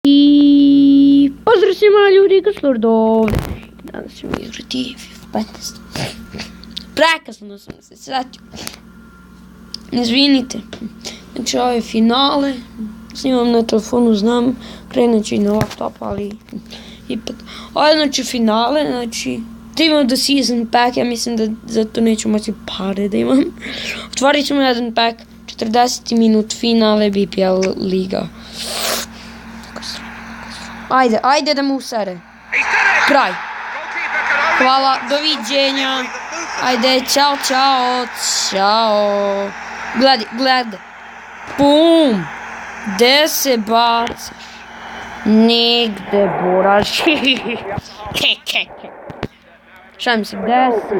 I pozdrav svima ljudi, Gaslord ovdje. Danas ćemo igrati FIFA 15. Prekasno sam se sretio. Izvinite. Znači ove finale snimam na telefonu, znam, krenut ću i na laptop, ali ipak. Ovo znači finale, znači da imam the season pack, ja mislim da zato neću moći pare da imam. Otvorit ćemo jedan pack, 40 minut finale BPL liga. Ajde da mu usere. Kraj. Hvala, doviđenja. Ajde, čao. Gledaj. Bum. Gde se bacaš? Nigde, buraš. Šalim se, gde se? Kako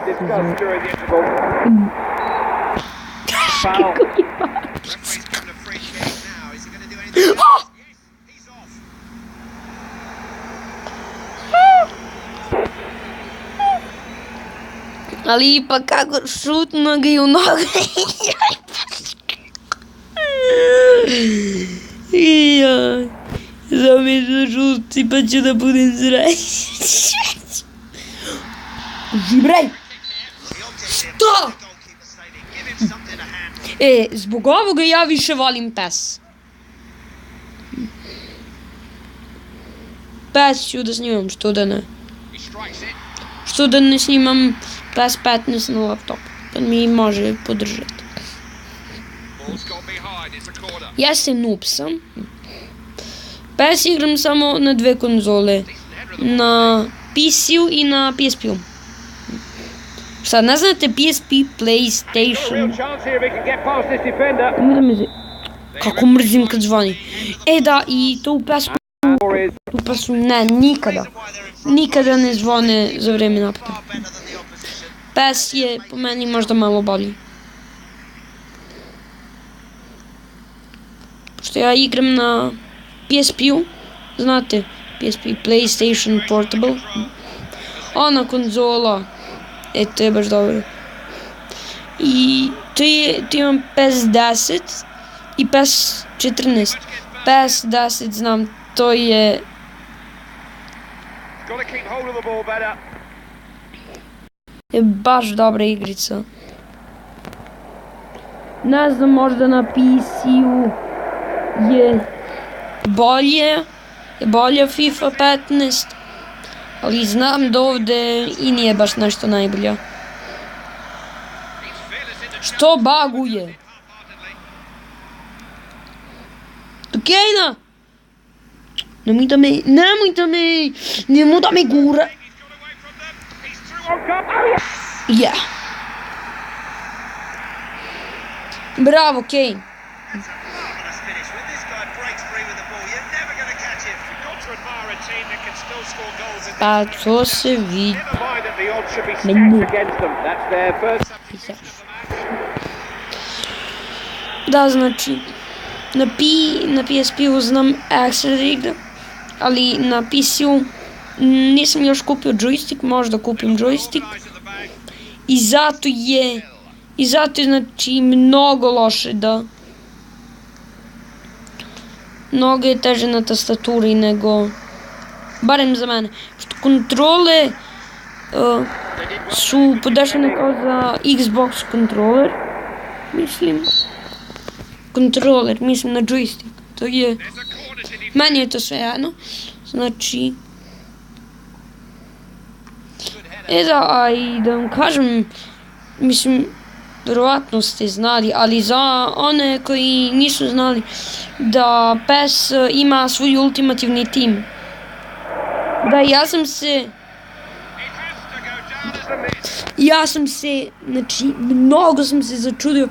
je bacaš? Ali ipak kako šutno ga i u nogu. Zamisla šuti pa ću da budem srećan. Žibrej! Što? Zbog ovoga ja više volim PES. PES ću da snimam, što da ne. Što da ne snimam PES 15 na laptopu, pa mi može podržati. Ja se noob sam. PES igram samo na dve konzole. Na PC-u i na PSP-u. Šta, ne znate PSP, PlayStation? Kako mrzim kad zvoni. Da, i to u PES-u ne, nikada. Nikada ne zvone za vreme napada. PES je po meni možda malo bolji. Pošto ja igram na PSP-u, znate, PSP, PlayStation Portable. Ona konzola, to je baš dobro. I tu imam PES 10 i PES 14. PES 10 znam, to je... je baš dobra igrica. Ne znam, možda na PC-u je bolje FIFA 15, ali znam da ovdje i nije baš nešto najbolje. Što baguje? Kejna! Nemoj da me gura. Yeah. Bravo, Kane. Pa to se vidi. Da, znači na PSP-u znam ekstra da igram, ali na PC-u nisam još kupio joystick, možda kupim joystick. I zato je znači mnogo loše da... Mnogo je teže na tastaturi nego... Barem za mene. Što kontrole su podešene kao za Xbox kontroler. Mislim na joystick. To je... Meni je to sve jedno. Znači... Da, i da vam kažem, mislim, vjerovatno ste znali, ali za one koji nisu znali, da PES ima svoj ultimativni tim. Da, ja sam se, znači, mnogo sam se začudio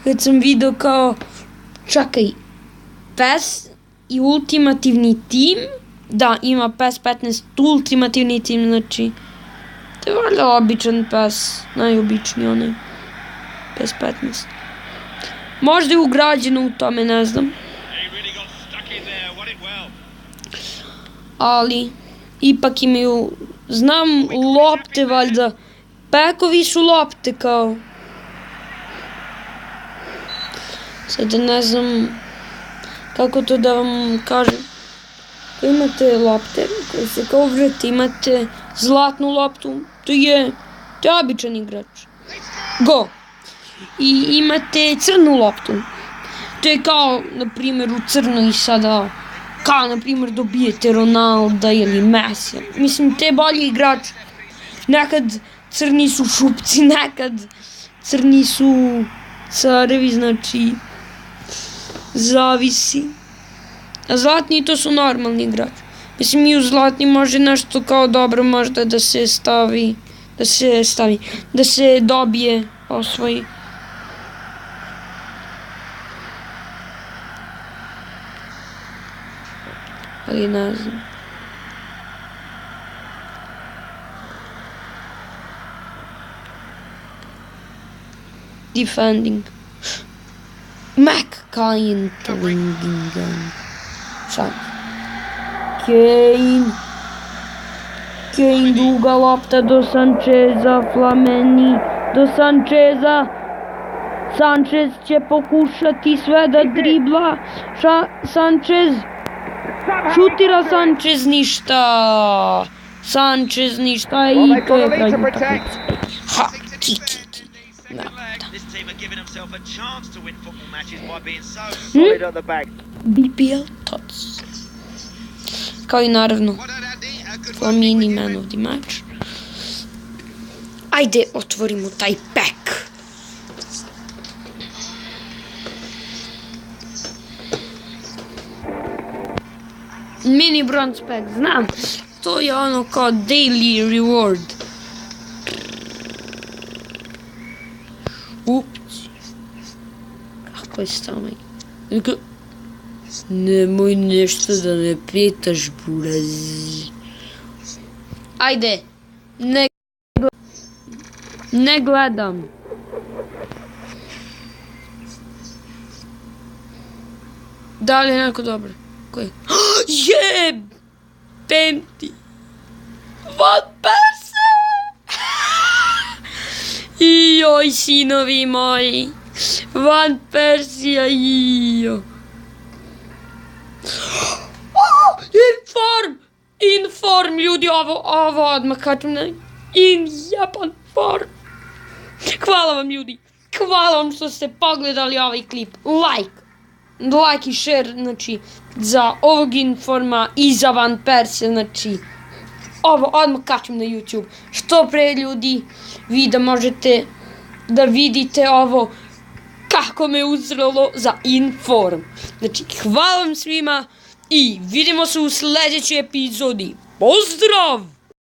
kad sam vidio kao, čakaj, PES i ultimativni tim, da, ima PES 15 ultimativni tim, znači, to je valjda običan PES, najobičniji onaj, PES 15. Možda je ugrađeno u tome, ne znam. Ali, ipak imaju, znam, lopte valjda, pekovi su lopte kao. Sada ne znam kako to da vam kažem. imate lopte koje se kao vrte, imate zlatnu loptu, to je običan igrač. Go! I imate crnu loptu. To je kao, na primjer, u crnoj sada, kao, na primjer, dobijete Ronalda ili Messi. Mislim, te bolji igrač. Nekad crni su šupci, nekad crni su carevi, znači, zavisi. A zlatni to su normalni igrači. Mislim, i u zlatni može nešto kao dobro možda da se stavi, da se dobije, osvoji. Ali ne znam. Defending. McKine Twingingham. Sad. Kane duga lopta do Sancheza, Flamini do Sancheza. Sanchez će pokušati sve da dribla. Sanchez šutira, Sanchez ništa. Sanchez ništa i to je kraj utakmice. Ha, kiki. BPL Tots. Kao i naravno Flamini man of the match. Ajde, otvorimo taj pack. Mini bronze pack, znam. To je ono kao daily reward. Ups. Kako je stomaj? Nemoj nešto da me pitaš, buraz. Ajde. Ne gledam. Da li je neko dobro? Koji? Jebem ti. Van Persie! Joj, sinovi moji. Van Persija, jo. Inform, ljudi, ovo odmah kačem na japan form. Hvala vam, ljudi. Hvala vam što ste pogledali ovaj klip. Like i share, znači, za ovog informa i za Van Persija, znači, ovo odmah kačem na YouTube. Što pre, ljudi, vi da možete da vidite ovo kako me uzralo za inform. Znači, hvala vam svima i vidimo se u sljedećoj epizodi. Pozdrav!